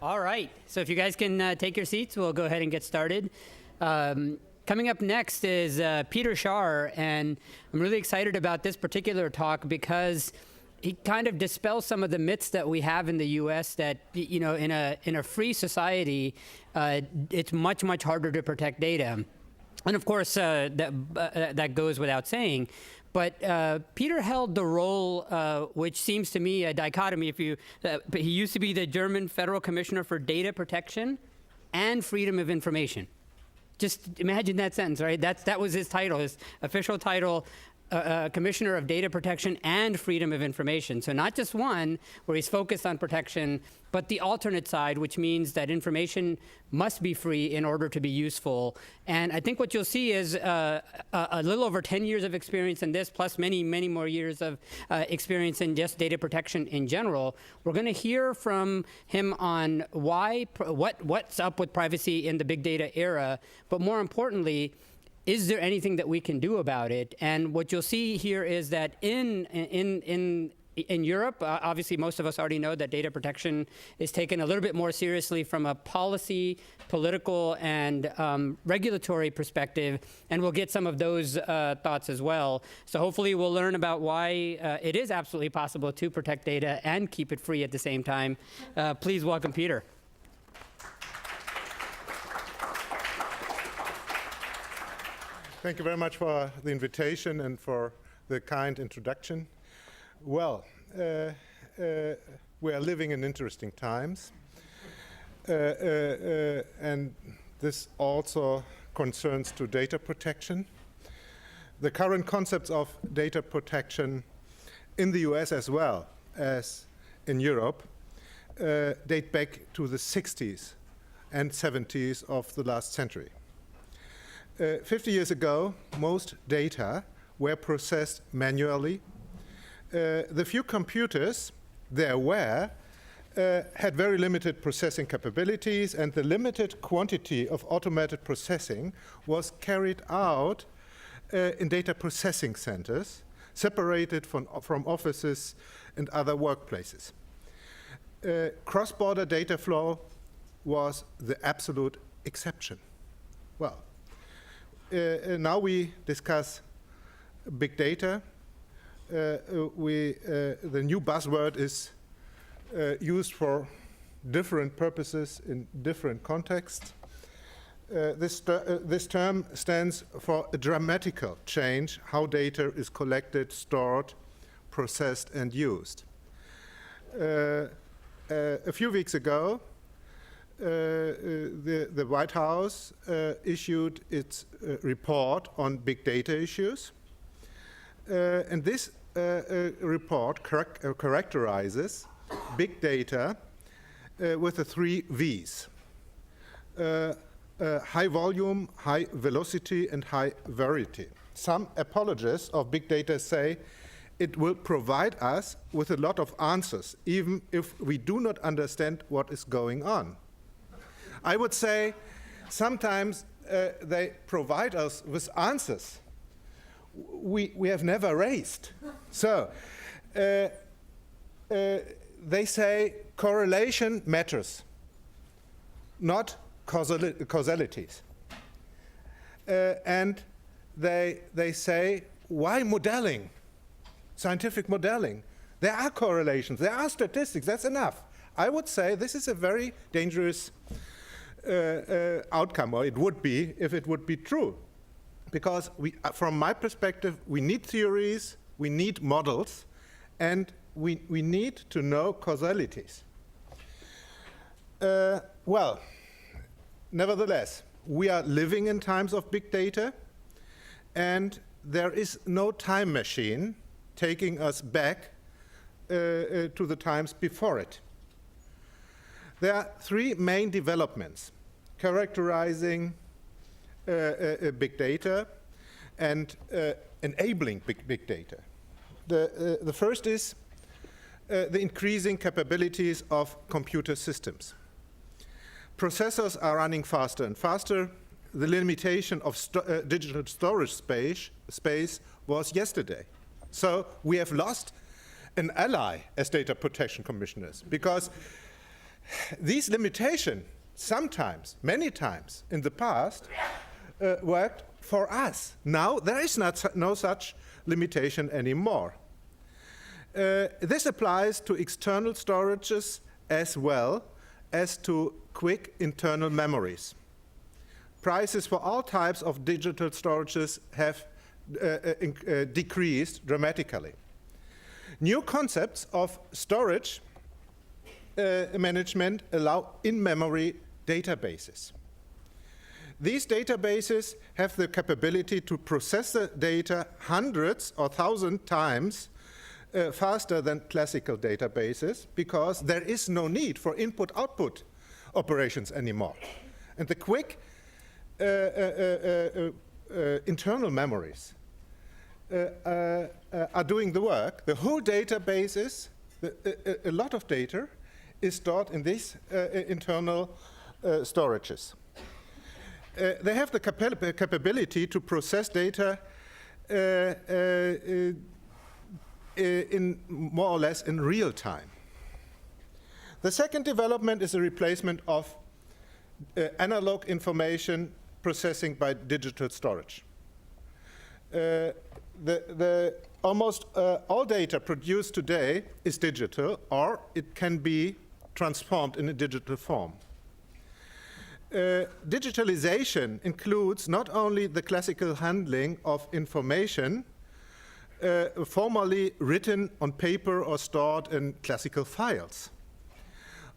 All right, so if you guys can take your seats, we'll go ahead and get started. Coming up next is Peter Schaar, and I'm really excited about this particular talk because he kind of dispels some of the myths that we have in the U.S. that, you know, in a free society, it's much harder to protect data, and of course that goes without saying. But Peter held the role, which seems to me a dichotomy. He used to be the German Federal Commissioner for Data Protection and Freedom of Information. Just imagine that sentence, right? That was his title, his official title, Commissioner of Data Protection and Freedom of Information. So not just one where he's focused on protection, but the alternate side, which means that information must be free in order to be useful. And I think what you'll see is a little over 10 years of experience in this, plus many more years of experience in just data protection in general. We're going to hear from him on what's up with privacy in the big data era, but more importantly, is there anything that we can do about it? And what you'll see here is that in Europe, obviously most of us already know that data protection is taken a little bit more seriously from a policy, political, and regulatory perspective, and we'll get some of those thoughts as well. So hopefully we'll learn about why it is absolutely possible to protect data and keep it free at the same time. Please welcome Peter. Thank you very much for the invitation and for the kind introduction. Well, we are living in interesting times, and this also concerns to data protection. The current concepts of data protection in the US as well as in Europe date back to the 60s and 70s of the last century. 50 years ago, most data were processed manually. The few computers there were had very limited processing capabilities, and the limited quantity of automated processing was carried out in data processing centers, separated from offices and other workplaces. Cross-border data flow was the absolute exception. Well, now we discuss big data. The new buzzword is used for different purposes in different contexts. This term stands for a dramatical change how data is collected, stored, processed, and used. A few weeks ago, the White House issued its report on big data issues. And this report characterizes big data with the 3 V's. High volume, high velocity, and high verity. Some apologists of big data say it will provide us with a lot of answers, even if we do not understand what is going on. I would say sometimes they provide us with answers we have never raised. So they say correlation matters, not causalities. And they say, why modeling, scientific modeling? There are correlations, there are statistics, that's enough. I would say this is a very dangerous outcome, or it would be if it would be true. Because from my perspective, we need theories, we need models, and we need to know causalities. Well, nevertheless, we are living in times of big data, and there is no time machine taking us back to the times before it. There are 3 main developments characterizing big data and enabling big data. The first is the increasing capabilities of computer systems. Processors are running faster and faster. The limitation of digital storage space was yesterday. So we have lost an ally as data protection commissioners, because These limitations, sometimes, many times in the past, worked for us. Now there is no such limitation anymore. This applies to external storages as well as to quick internal memories. Prices for all types of digital storages have decreased dramatically. New concepts of storage management allow in-memory databases. These databases have the capability to process the data hundreds or 1,000 times faster than classical databases, because there is no need for input-output operations anymore. And the quick internal memories are doing the work. The whole databases, a lot of data, is stored in these internal storages. They have the capability to process data in more or less in real time. The second development is the replacement of analog information processing by digital storage. Almost all data produced today is digital, or it can be transformed in a digital form. Digitalization includes not only the classical handling of information formerly written on paper or stored in classical files.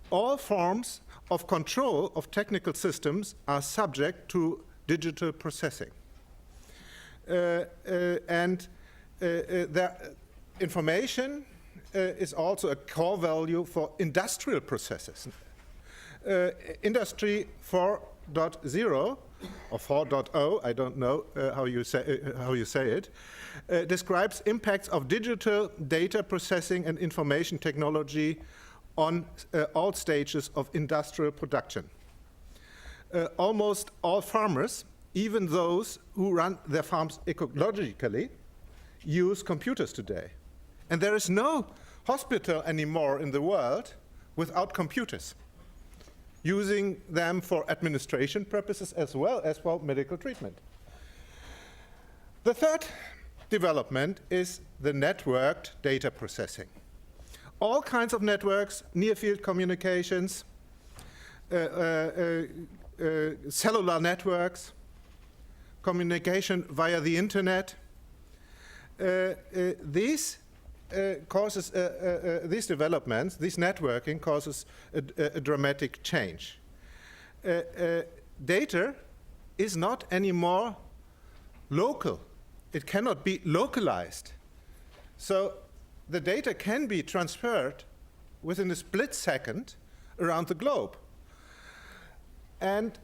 All forms of control of technical systems are subject to digital processing. Information is also a core value for industrial processes. Industry 4.0 or 4.0, I don't know how you say it, describes impacts of digital data processing and information technology on all stages of industrial production. Almost all farmers, even those who run their farms ecologically, use computers today. And there is no hospital anymore in the world without computers, using them for administration purposes as well as for medical treatment. The third development is the networked data processing. All kinds of networks, near-field communications, cellular networks, communication via the internet, these developments, this networking causes a dramatic change. Data is not anymore local. It cannot be localized. So the data can be transferred within a split second around the globe. And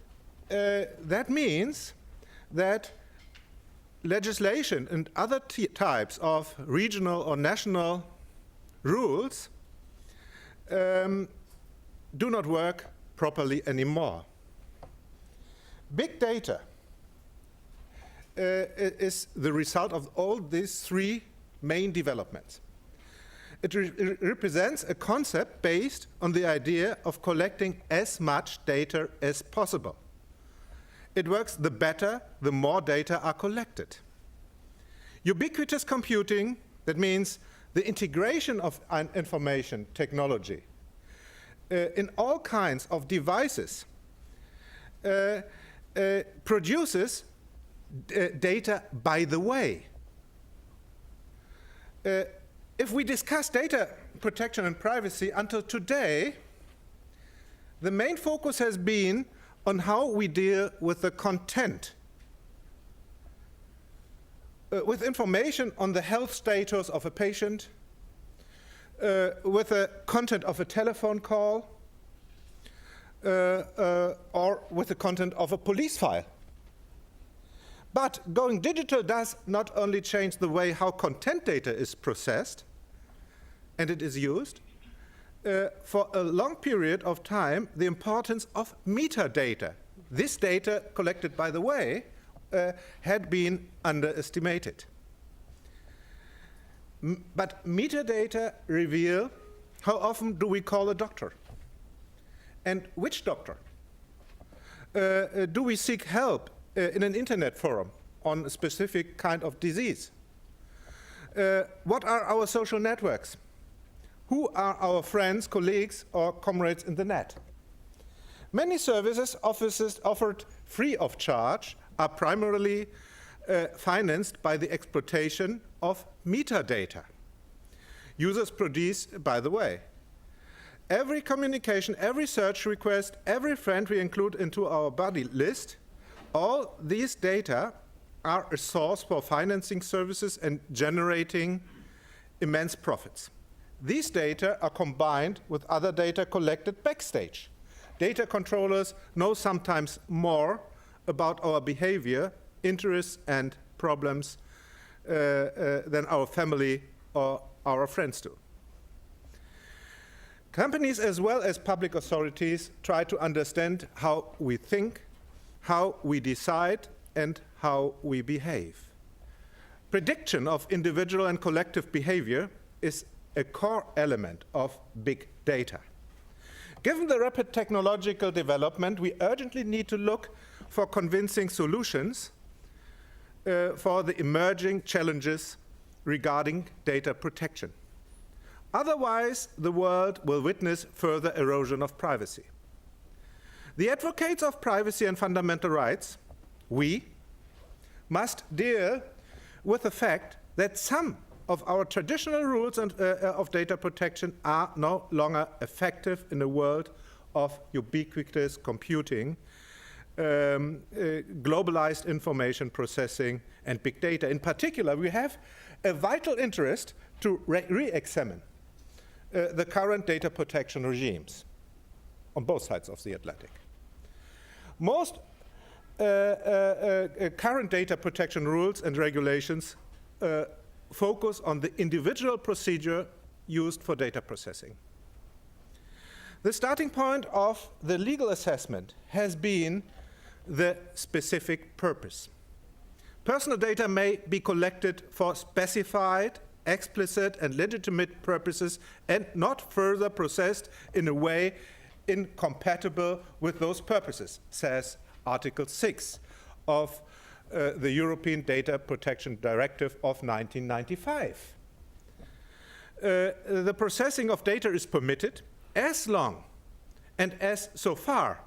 that means that legislation and other types of regional or national rules do not work properly anymore. Big data is the result of all these three main developments. It represents a concept based on the idea of collecting as much data as possible. It works the better, the more data are collected. Ubiquitous computing, that means the integration of information technology in all kinds of devices, produces data by the way. If we discuss data protection and privacy until today, the main focus has been on how we deal with the content, with information on the health status of a patient, with the content of a telephone call, or with the content of a police file. But going digital does not only change the way how content data is processed and it is used, for a long period of time, the importance of metadata, this data collected by the way, had been underestimated. But metadata reveal how often do we call a doctor? and which doctor? Do we seek help in an internet forum on a specific kind of disease? What are our social networks? Who are our friends, colleagues, or comrades in the net? Many services offered free of charge are primarily financed by the exploitation of metadata. Users produce, by the way, every communication, every search request, every friend we include into our buddy list, all these data are a source for financing services and generating immense profits. These data are combined with other data collected backstage. Data controllers know sometimes more about our behavior, interests, and problems than our family or our friends do. Companies as well as public authorities try to understand how we think, how we decide, and how we behave. Prediction of individual and collective behavior is a core element of big data. Given the rapid technological development, we urgently need to look for convincing solutions for the emerging challenges regarding data protection. Otherwise, the world will witness further erosion of privacy. The advocates of privacy and fundamental rights, we, must deal with the fact that some of our traditional rules of data protection are no longer effective in a world of ubiquitous computing, globalized information processing, and big data. In particular, we have a vital interest to re-examine the current data protection regimes on both sides of the Atlantic. Most current data protection rules and regulations focus on the individual procedure used for data processing. The starting point of the legal assessment has been the specific purpose. Personal data may be collected for specified, explicit, and legitimate purposes and not further processed in a way incompatible with those purposes, says Article 6 of the European Data Protection Directive of 1995. The processing of data is permitted as long and as so far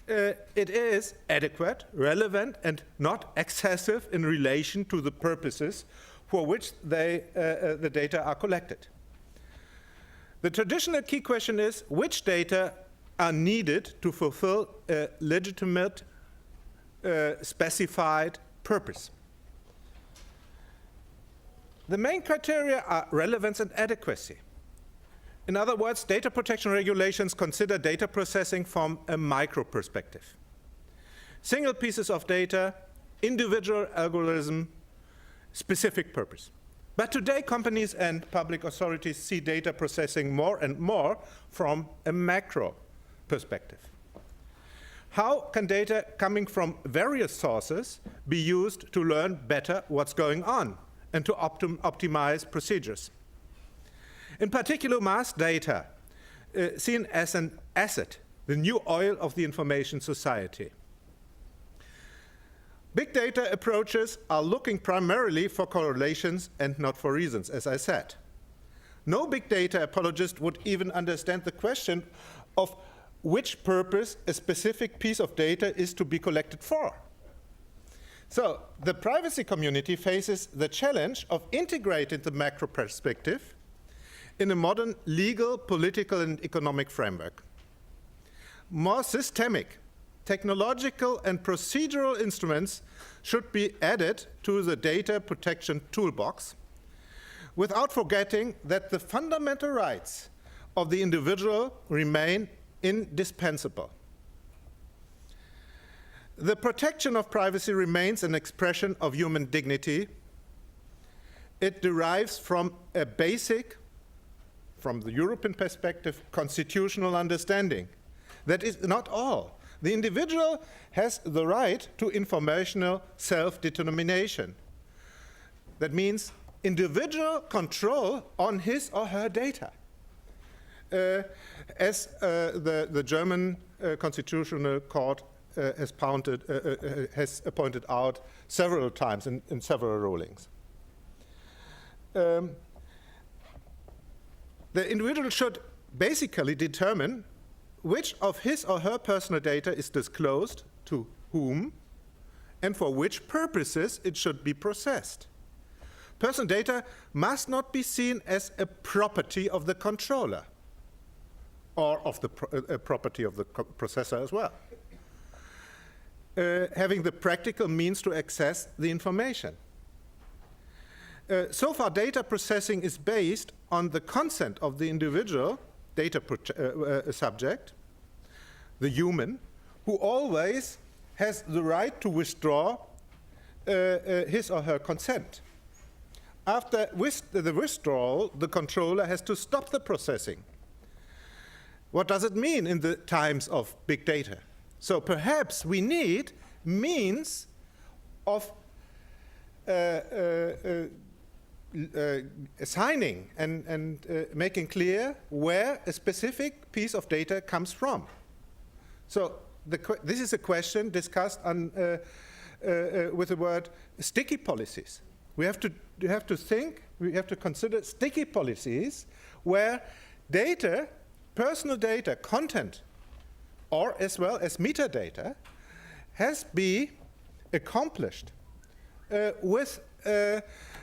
it is adequate, relevant, and not excessive in relation to the purposes for which the data are collected. The traditional key question is which data are needed to fulfill a legitimate specified purpose. The main criteria are relevance and adequacy. In other words, data protection regulations consider data processing from a micro perspective. Single pieces of data, individual algorithm, specific purpose. But today, companies and public authorities see data processing more and more from a macro perspective. How can data coming from various sources be used to learn better what's going on and to optimize procedures? In particular, mass data, seen as an asset, the new oil of the information society. Big data approaches are looking primarily for correlations and not for reasons, as I said. No big data apologist would even understand the question of which purpose a specific piece of data is to be collected for. So the privacy community faces the challenge of integrating the macro perspective in a modern legal, political, and economic framework. More systemic, technological, and procedural instruments should be added to the data protection toolbox, without forgetting that the fundamental rights of the individual remain indispensable. The protection of privacy remains an expression of human dignity. It derives from a basic, from the European perspective, constitutional understanding. That is not all. The individual has the right to informational self-determination. That means individual control on his or her data. as the German Constitutional Court has pointed out several times in several rulings. The individual should basically determine which of his or her personal data is disclosed to whom and for which purposes it should be processed. Personal data must not be seen as a property of the controller or of the property of the processor as well, having the practical means to access the information. So far, data processing is based on the consent of the individual data subject, the human, who always has the right to withdraw his or her consent. After the withdrawal, the controller has to stop the processing. What does it mean in the times of big data? So perhaps we need means of assigning and making clear where a specific piece of data comes from. So this is a question discussed on, with the word sticky policies. We have to consider sticky policies where data, personal data, content, or as well as metadata, has been accomplished with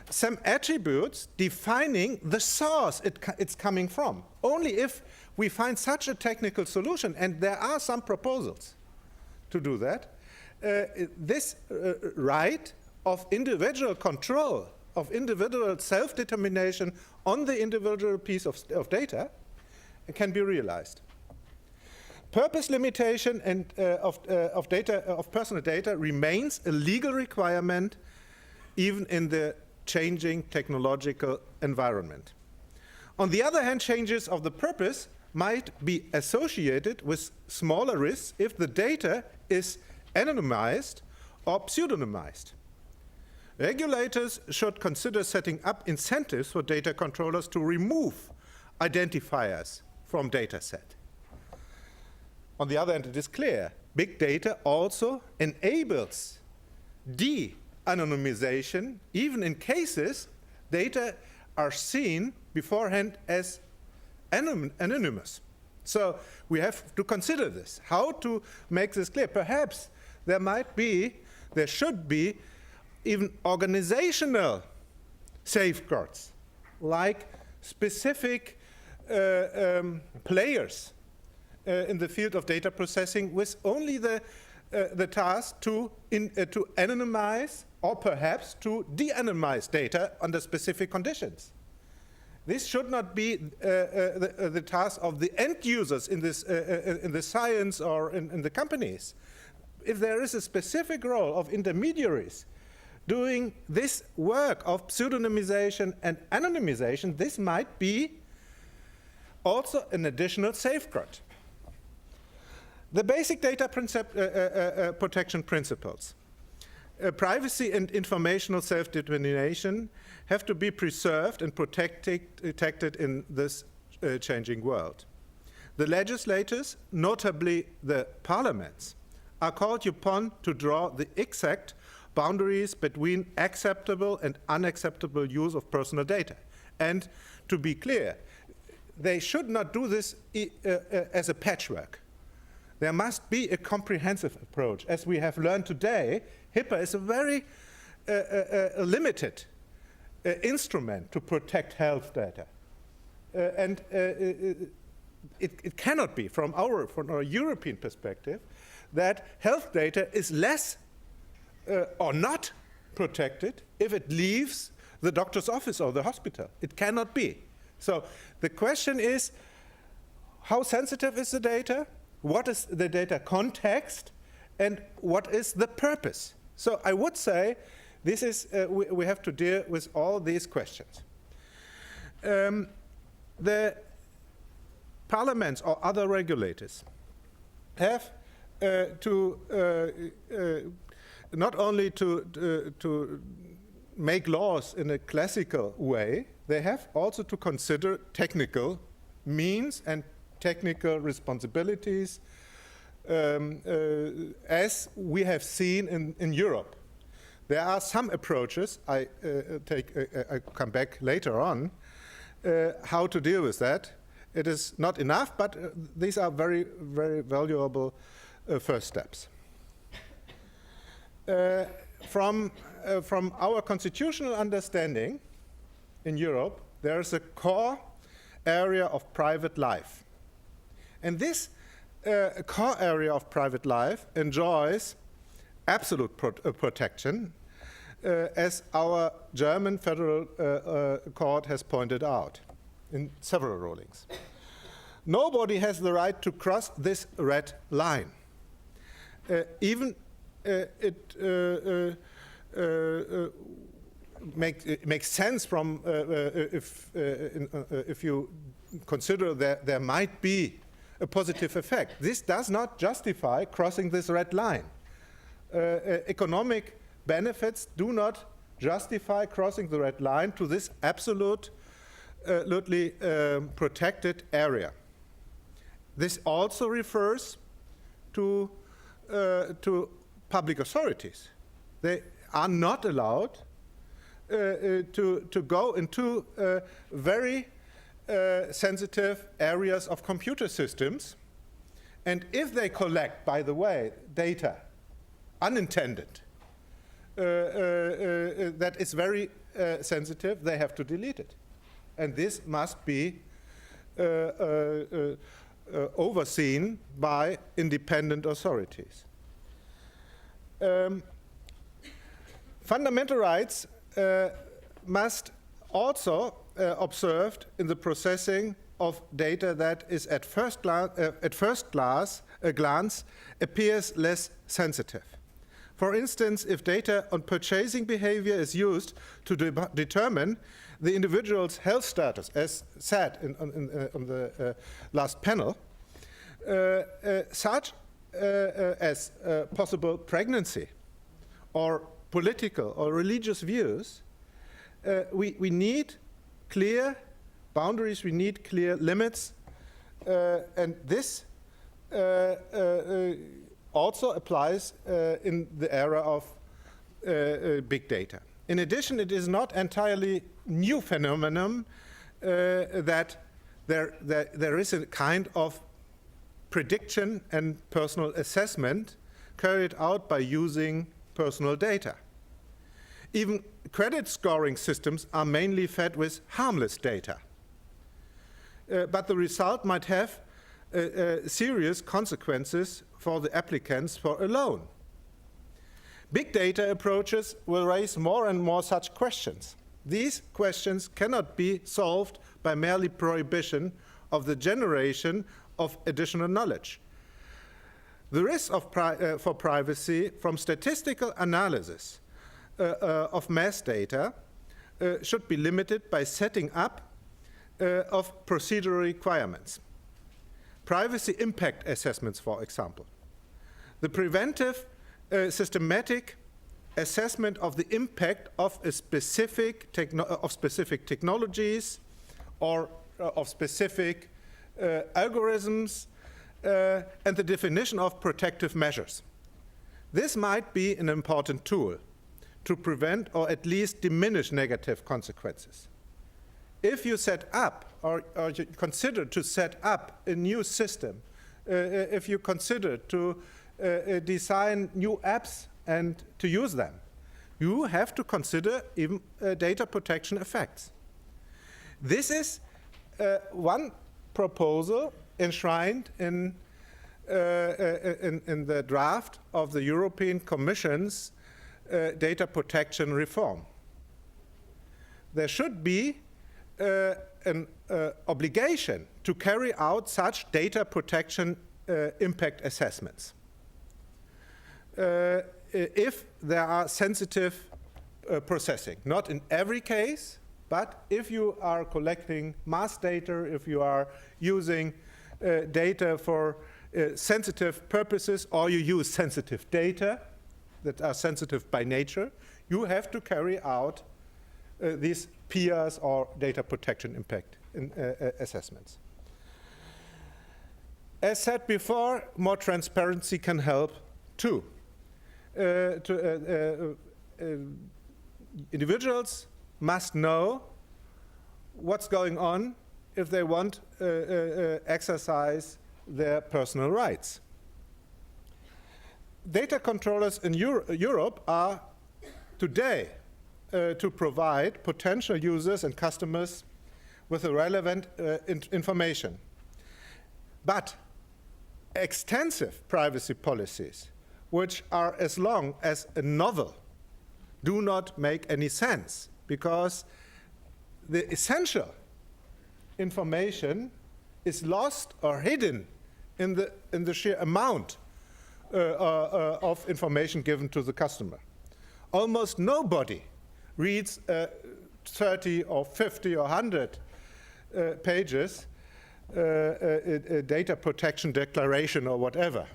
some attributes defining the source it's coming from. Only if we find such a technical solution, and there are some proposals to do that, this right of individual control, of individual self-determination on the individual piece of data can be realized. Purpose limitation and of personal data remains a legal requirement even in the changing technological environment. On the other hand, changes of the purpose might be associated with smaller risks if the data is anonymized or pseudonymized. Regulators should consider setting up incentives for data controllers to remove identifiers from data set. On the other hand, it is clear, big data also enables de-anonymization, even in cases data are seen beforehand as anonymous. So we have to consider this, how to make this clear. Perhaps there should be even organizational safeguards, like specific players in the field of data processing with only the task to anonymize or perhaps to de-anonymize data under specific conditions. This should not be the task of the end users in the science or in the companies. If there is a specific role of intermediaries doing this work of pseudonymization and anonymization, this might be also an additional safeguard. The basic data protection principles. Privacy and informational self-determination have to be preserved and protected in this changing world. The legislators, notably the parliaments, are called upon to draw the exact boundaries between acceptable and unacceptable use of personal data. And to be clear, they should not do this as a patchwork. There must be a comprehensive approach. As we have learned today, HIPAA is a very limited instrument to protect health data. And it cannot be, from our European perspective, that health data is less or not protected if it leaves the doctor's office or the hospital. It cannot be. So the question is, how sensitive is the data? What is the data context? And what is the purpose? So I would say this is, we have to deal with all these questions. The parliaments or other regulators have not only to make laws in a classical way, they have also to consider technical means and technical responsibilities as we have seen in Europe. There are some approaches, I come back later on, how to deal with that. It is not enough, but these are very, very valuable first steps. From our constitutional understanding in Europe, there is a core area of private life. And this core area of private life enjoys absolute protection, as our German federal court has pointed out in several rulings. Nobody has the right to cross this red line. Even it makes sense from if you consider that there might be a positive effect. This does not justify crossing this red line. Economic benefits do not justify crossing the red line to this absolutely protected area. This also refers to public authorities. They are not allowed to go into very sensitive areas of computer systems. And if they collect, by the way, data unintended, that is very sensitive, they have to delete it. And this must be overseen by independent authorities. Fundamental rights must also observed in the processing of data that is at first glance appears less sensitive. For instance, if data on purchasing behavior is used to determine the individual's health status, as said on the last panel, such as possible pregnancy or political or religious views, we need clear boundaries, we need clear limits, and this also applies in the era of big data. In addition, it is not entirely new phenomenon that there is a kind of prediction and personal assessment carried out by using personal data. Even credit scoring systems are mainly fed with harmless data. But the result might have serious consequences for the applicants for a loan. Big data approaches will raise more and more such questions. These questions cannot be solved by merely prohibition of the generation of additional knowledge. The risk for privacy from statistical analysis of mass data should be limited by setting up of procedural requirements. Privacy impact assessments, for example. The preventive systematic assessment of the impact of a specific technologies or of specific algorithms and the definition of protective measures. This might be an important tool to prevent or at least diminish negative consequences. If you set up or you consider to set up a new system, if you consider to design new apps and to use them, you have to consider even data protection effects. This is one proposal enshrined in the draft of the European Commission's data protection reform. There should be an obligation to carry out such data protection impact assessments if there are sensitive processing. Not in every case, but if you are collecting mass data, if you are using data for sensitive purposes, or you use sensitive data that are sensitive by nature, you have to carry out these PIAs or data protection impact assessments. As said before, more transparency can help too. Individuals must know what's going on if they want to exercise their personal rights. Data controllers in Europe are today to provide potential users and customers with the relevant information. But extensive privacy policies, which are as long as a novel, do not make any sense, because the essential information is lost or hidden in the sheer amount of information given to the customer. Almost nobody reads 30 or 50 or 100 pages a data protection declaration or whatever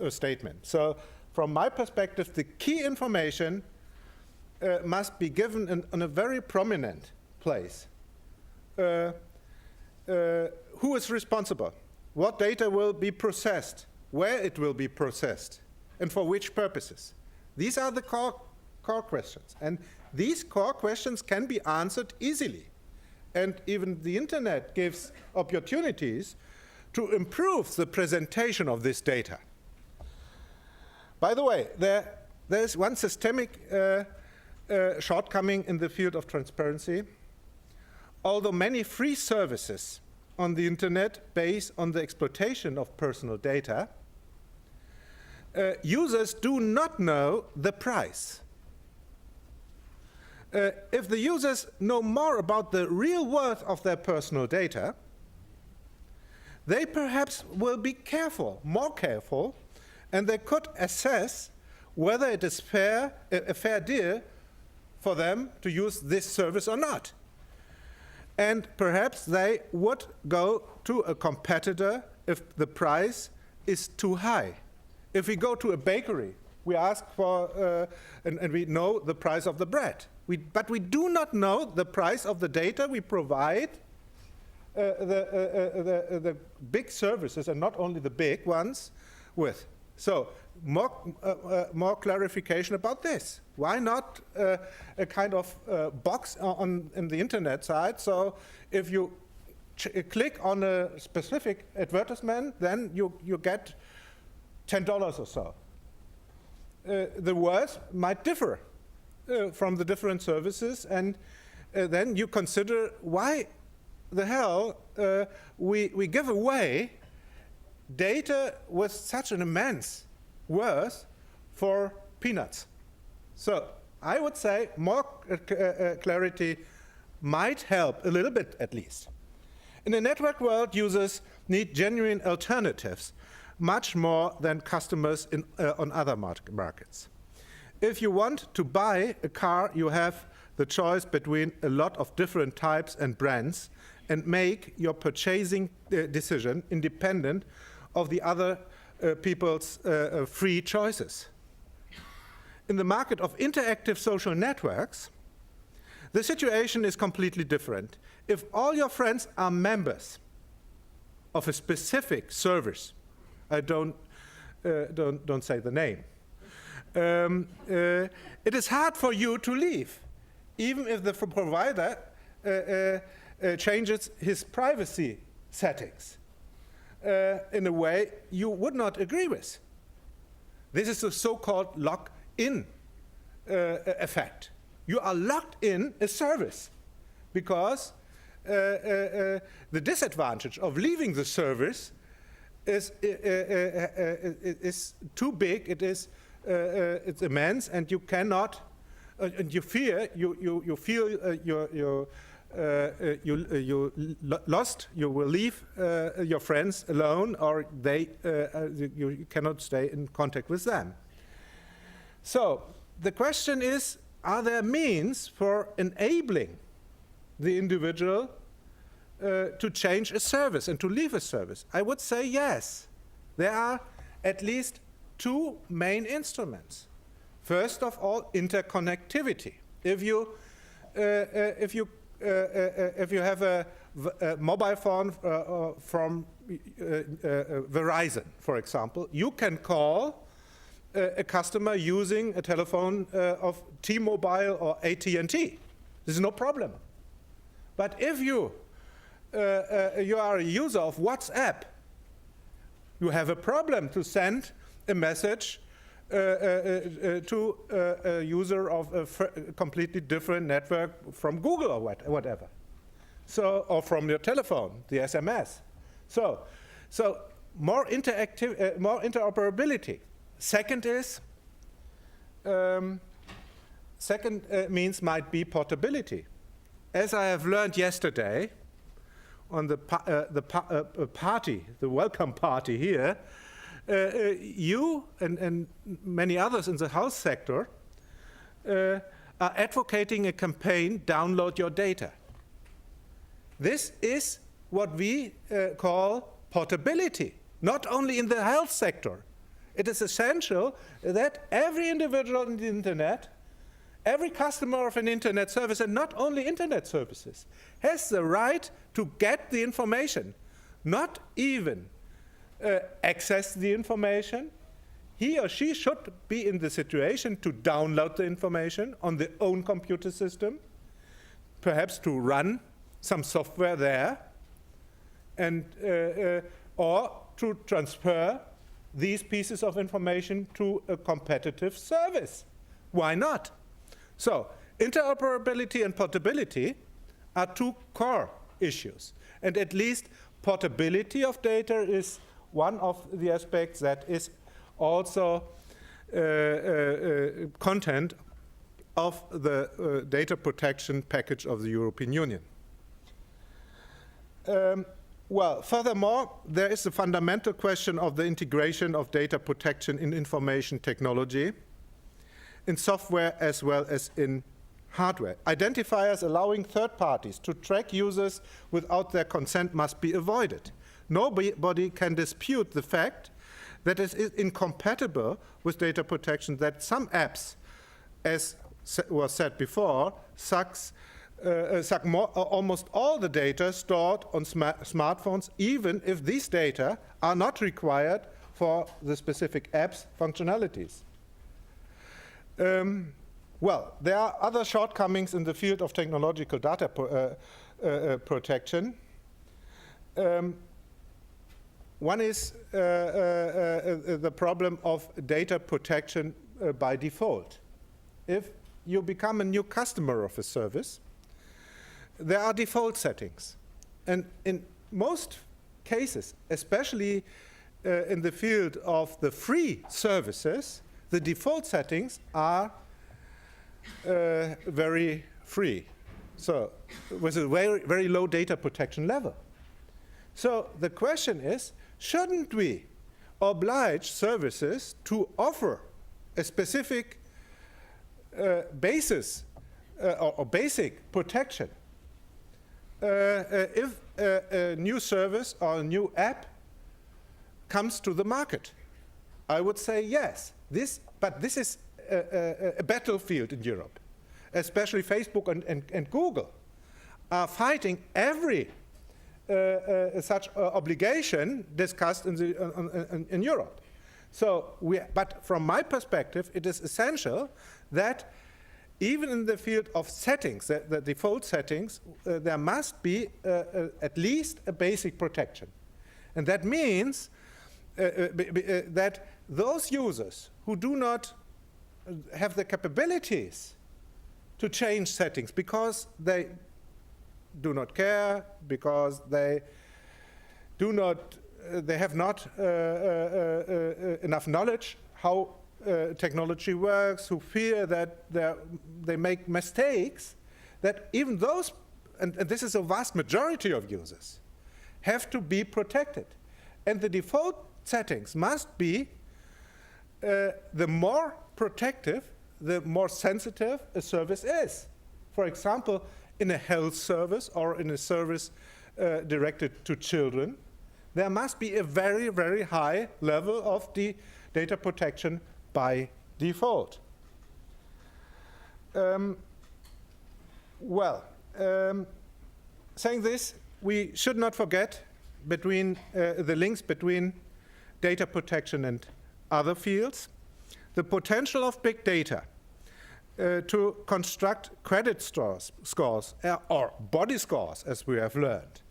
statement. So from my perspective, the key information must be given in a very prominent place. Who is responsible? What data will be processed? Where it will be processed? And for which purposes? These are the core questions. And these core questions can be answered easily. And even the internet gives opportunities to improve the presentation of this data. By the way, there is one systemic shortcoming in the field of transparency. Although many free services on the internet base on the exploitation of personal data, users do not know the price. If the users know more about the real worth of their personal data, they perhaps will be more careful, and they could assess whether it is a fair deal for them to use this service or not. And perhaps they would go to a competitor if the price is too high. If we go to a bakery, we ask for, and we know the price of the bread. But we do not know the price of the data we provide the big services, and not only the big ones, with. So more clarification about this. Why not a kind of box in the internet side? So if you click on a specific advertisement, then you get $10 or so. The worth might differ from the different services, and then you consider why the hell we give away data with such an immense worth for peanuts. So I would say more clarity might help a little bit, at least. In the network world, users need genuine alternatives, much more than customers on other markets. If you want to buy a car, you have the choice between a lot of different types and brands, and make your purchasing decision independent of the other people's free choices. In the market of interactive social networks, the situation is completely different. If all your friends are members of a specific service, I don't say the name, it is hard for you to leave, even if the provider changes his privacy settings in a way you would not agree with. This is the so-called lock-in effect. You are locked in a service because the disadvantage of leaving the service is too big. It's immense, and you cannot, and you feel you lost. You will leave your friends alone, or you cannot stay in contact with them. So the question is, are there means for enabling the individual to change a service and to leave a service? I would say yes. There are at least two main instruments. First of all, interconnectivity. If you have a mobile phone from Verizon, for example, you can call a customer using a telephone of T-Mobile or AT&T. There's no problem. But if you are a user of WhatsApp, you have a problem to send a message to a user of a completely different network from Google or whatever. So, or from your telephone, the SMS. So more interactive, more interoperability. Second is, means might be portability. As I have learned yesterday on the party, the welcome party here, you and many others in the health sector are advocating a campaign, download your data. This is what we call portability, not only in the health sector. It is essential that every individual on the internet, every customer of an internet service, and not only internet services, has the right to get the information, not even access the information. He or she should be in the situation to download the information on their own computer system, perhaps to run some software there, and or to transfer these pieces of information to a competitive service. Why not? So interoperability and portability are two core issues, and at least portability of data is one of the aspects that is also content of the data protection package of the European Union. Well, furthermore, there is the fundamental question of the integration of data protection in information technology, in software as well as in hardware. Identifiers allowing third parties to track users without their consent must be avoided. Nobody can dispute the fact that it is incompatible with data protection that some apps, as was said before, suck almost all the data stored on smartphones, even if these data are not required for the specific app's functionalities. Well, there are other shortcomings in the field of technological data protection. One is the problem of data protection by default. If you become a new customer of a service, there are default settings. And in most cases, especially in the field of the free services, the default settings are very free, so with a very, very low data protection level. So the question is, shouldn't we oblige services to offer a specific basis or basic protection if a new service or a new app comes to the market? I would say yes. But this is a battlefield in Europe. Especially Facebook and Google are fighting every such obligation discussed in Europe. So, but from my perspective, it is essential that even in the field of settings, the default settings, there must be at least a basic protection. And that means that those users who do not have the capabilities to change settings because they do not care, because they have not enough knowledge how technology works, who fear that they make mistakes, that even those, and this is a vast majority of users, have to be protected. And the default settings must be the more protective, the more sensitive a service is. For example, in a health service or in a service directed to children, there must be a very, very high level of the data protection by default. Saying this, we should not forget between the links between data protection and other fields, the potential of big data to construct credit scores or body scores, as we have learned,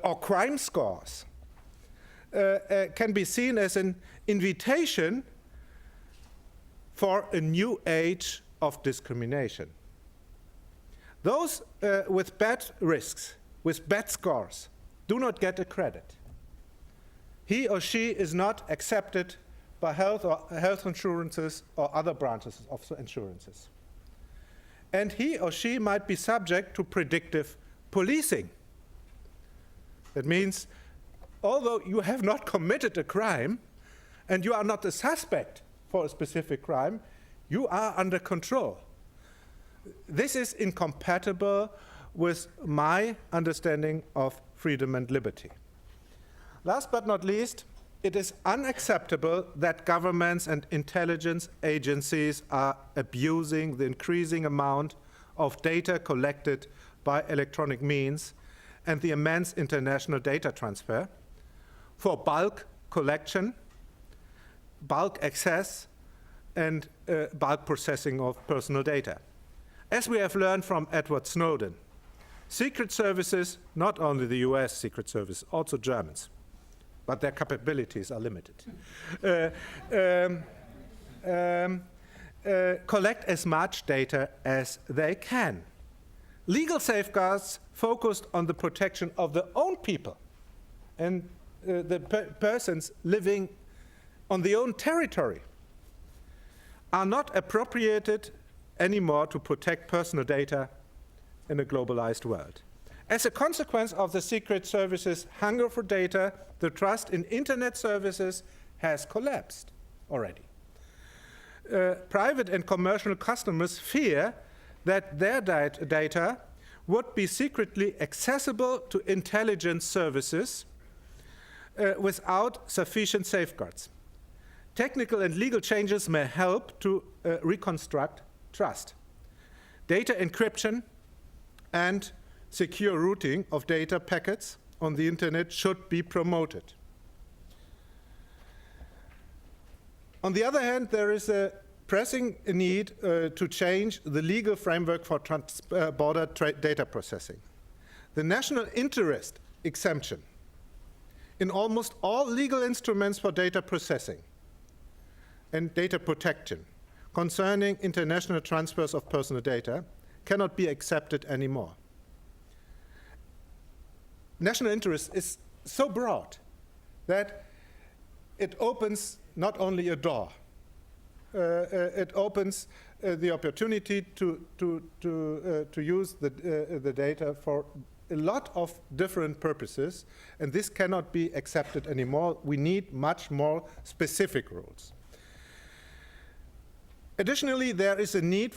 or crime scores, can be seen as an invitation for a new age of discrimination. Those with bad risks, with bad scores, do not get a credit. He or she is not accepted by health insurances or other branches of the insurances. And he or she might be subject to predictive policing. That means, although you have not committed a crime and you are not a suspect for a specific crime, you are under control. This is incompatible with my understanding of freedom and liberty. Last but not least, it is unacceptable that governments and intelligence agencies are abusing the increasing amount of data collected by electronic means and the immense international data transfer for bulk collection, bulk access, and bulk processing of personal data. As we have learned from Edward Snowden, secret services, not only the US Secret Service, also Germans, but their capabilities are limited, collect as much data as they can. Legal safeguards focused on the protection of their own people and the persons living on their own territory are not appropriated anymore to protect personal data in a globalized world. As a consequence of the Secret Service's hunger for data, the trust in internet services has collapsed already. Private and commercial customers fear that their data would be secretly accessible to intelligence services without sufficient safeguards. Technical and legal changes may help to reconstruct trust. Data encryption and secure routing of data packets on the internet should be promoted. On the other hand, there is a pressing need to change the legal framework for border data processing. The national interest exemption in almost all legal instruments for data processing and data protection concerning international transfers of personal data cannot be accepted anymore. National interest is so broad that it opens not only a door, it opens the opportunity to use the data for a lot of different purposes, and this cannot be accepted anymore. We need much more specific rules. Additionally, there is a need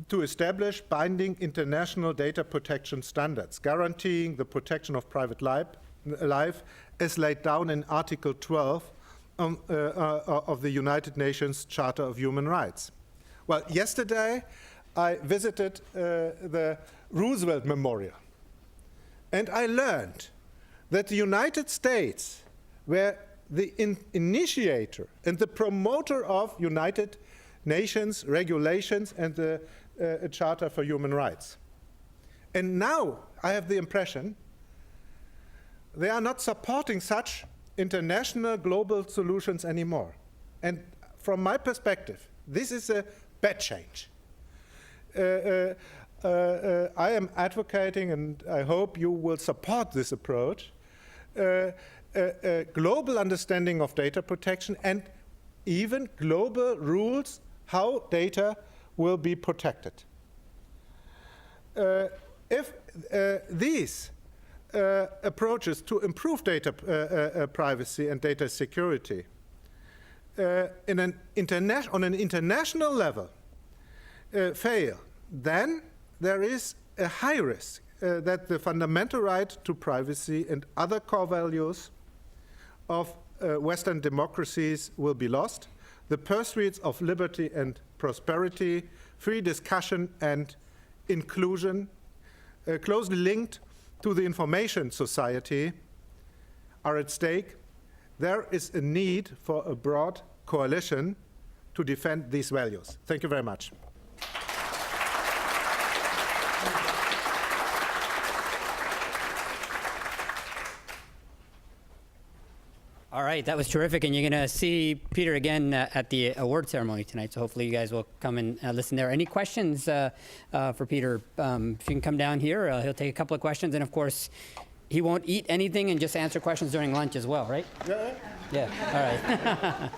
to establish binding international data protection standards, guaranteeing the protection of private life as laid down in Article 12 of the United Nations Charter of Human Rights. Well, yesterday I visited the Roosevelt Memorial, and I learned that the United States were the initiator and the promoter of United Nations regulations and the Charter for Human Rights. And now I have the impression they are not supporting such international global solutions anymore. And from my perspective, this is a bad change. I am advocating, and I hope you will support this approach, a global understanding of data protection and even global rules how data will be protected. If these approaches to improve data privacy and data security on an international level fail, then there is a high risk that the fundamental right to privacy and other core values of Western democracies will be lost. The pursuits of liberty and prosperity, free discussion and inclusion, closely linked to the information society, are at stake, there is a need for a broad coalition to defend these values. Thank you very much. All right, that was terrific, and you're going to see Peter again at the award ceremony tonight, so hopefully you guys will come and listen there. Any questions for Peter? If you can come down here, he'll take a couple of questions, and of course, he won't eat anything and just answer questions during lunch as well, right? Yeah. Yeah, all right.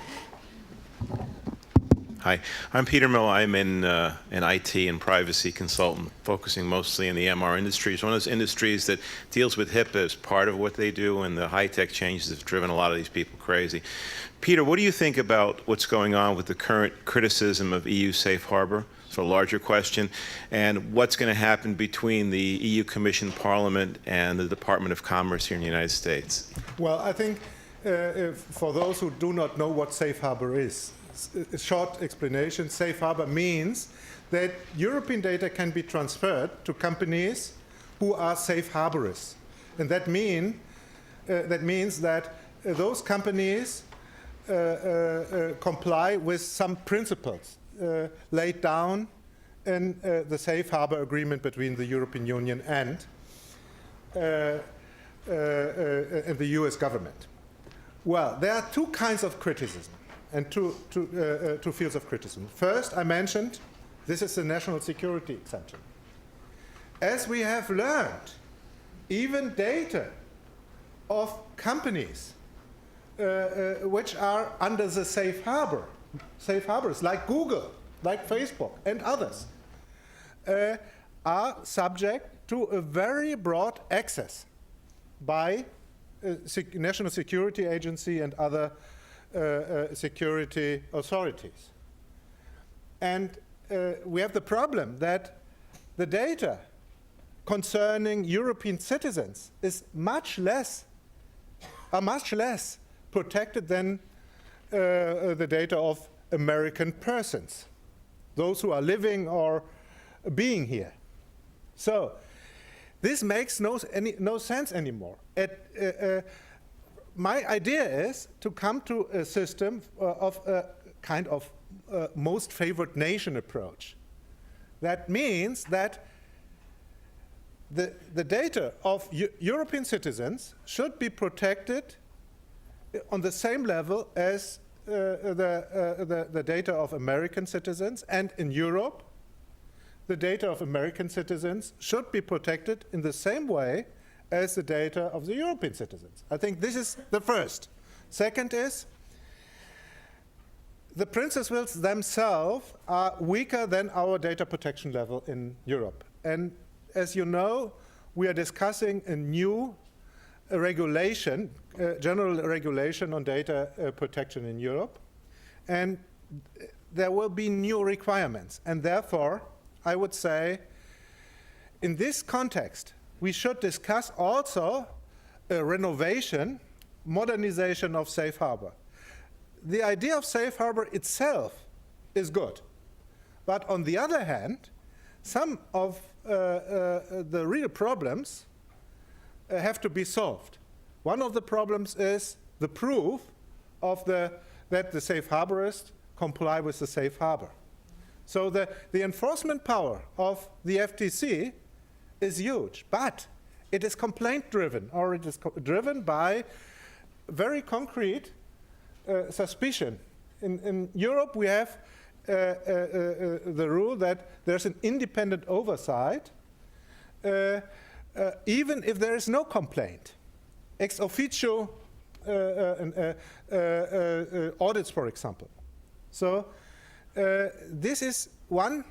Hi, I'm Peter Mill. I'm an IT and privacy consultant, focusing mostly in the MR industry. It's one of those industries that deals with HIPAA as part of what they do, and the high-tech changes have driven a lot of these people crazy. Peter, what do you think about what's going on with the current criticism of EU safe harbor? It's a larger question. And what's going to happen between the EU Commission, Parliament, and the Department of Commerce here in the United States? Well, I think for those who do not know what safe harbor is, a short explanation: safe harbor means that European data can be transferred to companies who are safe harborists. And that means that those companies comply with some principles laid down in the safe harbor agreement between the European Union and the US government. Well, there are two kinds of criticism and two fields of criticism. First, I mentioned this is the national security exemption. As we have learned, even data of companies which are under the safe harbors like Google, like Facebook, and others, are subject to a very broad access by national security agency and other security authorities. And we have the problem that the data concerning European citizens is much less protected than the data of American persons, those who are living or being here. So this makes no sense anymore. My idea is to come to a system of a kind of most favored nation approach. That means that the data of European citizens should be protected on the same level as the data of American citizens, and in Europe, the data of American citizens should be protected in the same way as the data of the European citizens. I think this is the first. Second is, the principles themselves are weaker than our data protection level in Europe. And as you know, we are discussing a new regulation, general regulation on data protection in Europe. And there will be new requirements. And therefore, I would say, in this context, we should discuss also a renovation, modernization of safe harbor. The idea of safe harbor itself is good. But on the other hand, some of the real problems have to be solved. One of the problems is the proof of that the safe harborists comply with the safe harbor. So the enforcement power of the FTC is huge, but it is complaint-driven, or it is driven by very concrete suspicion. In Europe, we have the rule that there's an independent oversight, even if there is no complaint. Ex officio audits, for example. So this is one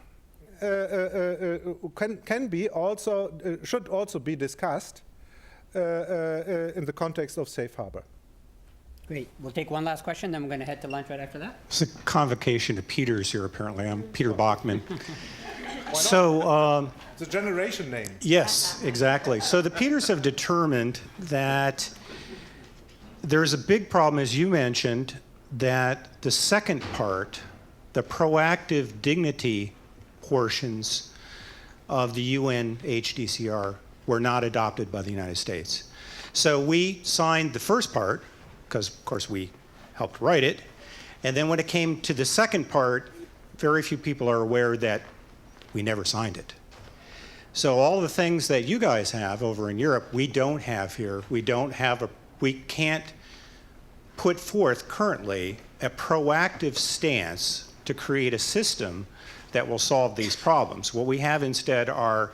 can be also should also be discussed in the context of safe harbor. Great. We'll take one last question, then we're going to head to lunch right after that. It's a convocation of Peters here, apparently. I'm Peter Bachmann. So, it's a generation name. yes, exactly. So the Peters have determined that there's a big problem, as you mentioned, that the second part, the proactive dignity portions of the UN HDCR, were not adopted by the United States. So we signed the first part, because of course we helped write it. And then when it came to the second part, very few people are aware that we never signed it. So all the things that you guys have over in Europe, we don't have here. We can't put forth currently a proactive stance to create a system that will solve these problems. What we have instead are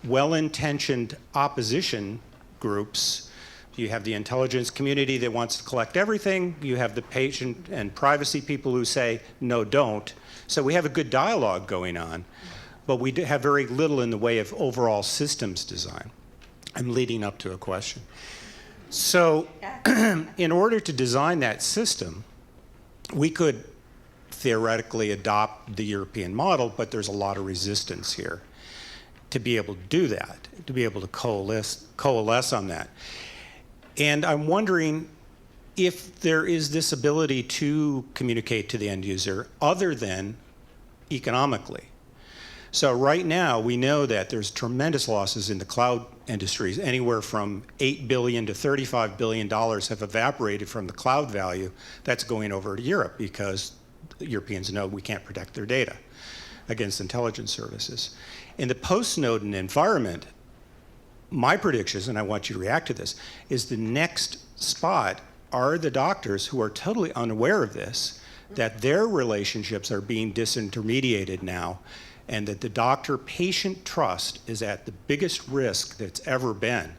well-intentioned opposition groups. You have the intelligence community that wants to collect everything. You have the patient and privacy people who say, no, don't. So we have a good dialogue going on, but we have very little in the way of overall systems design. I'm leading up to a question. So in order to design that system, we could theoretically adopt the European model, but there's a lot of resistance here to be able to do that, to be able to coalesce on that. And I'm wondering if there is this ability to communicate to the end user other than economically. So right now, we know that there's tremendous losses in the cloud industries. Anywhere from $8 billion to $35 billion have evaporated from the cloud value that's going over to Europe because Europeans know we can't protect their data against intelligence services. In the post-Snowden environment, my predictions, and I want you to react to this, is the next spot are the doctors who are totally unaware of this, that their relationships are being disintermediated now, and that the doctor-patient trust is at the biggest risk that's ever been,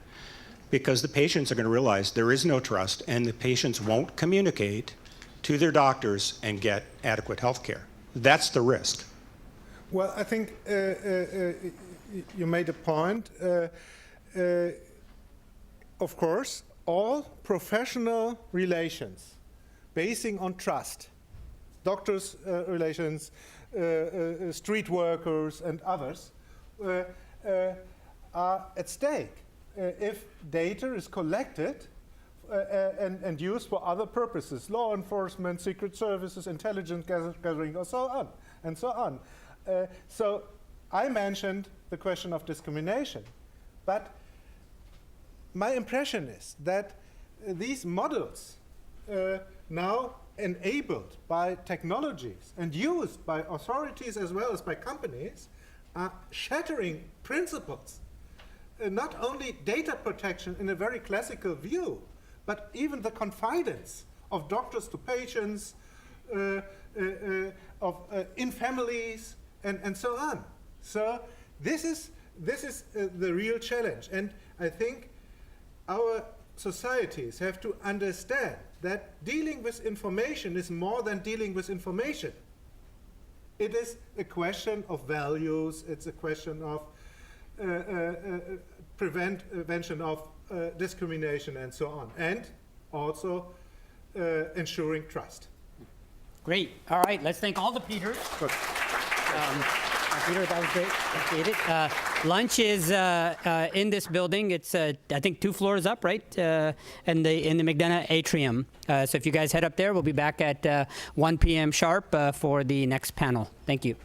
because the patients are going to realize there is no trust, and the patients won't communicate to their doctors and get adequate health care. That's the risk. Well, I think you made a point. Of course, all professional relations basing on trust, doctors' relations, street workers, and others are at stake if data is collected and used for other purposes, law enforcement, secret services, intelligence gathering, or so on, and so on. So I mentioned the question of discrimination, but my impression is that these models now enabled by technologies and used by authorities as well as by companies are shattering principles. Not only data protection in a very classical view, but even the confidence of doctors to patients, in families, and so on. So this is the real challenge, and I think our societies have to understand that dealing with information is more than dealing with information. It is a question of values. It's a question of prevention of discrimination and so on, and also ensuring trust. Great. All right, let's thank all the Peters. Peter, that was great. Appreciate it. Lunch is in this building. It's I think 2 floors up, right? In the McDonough atrium. So if you guys head up there, we'll be back at 1 p.m. sharp for the next panel. Thank you.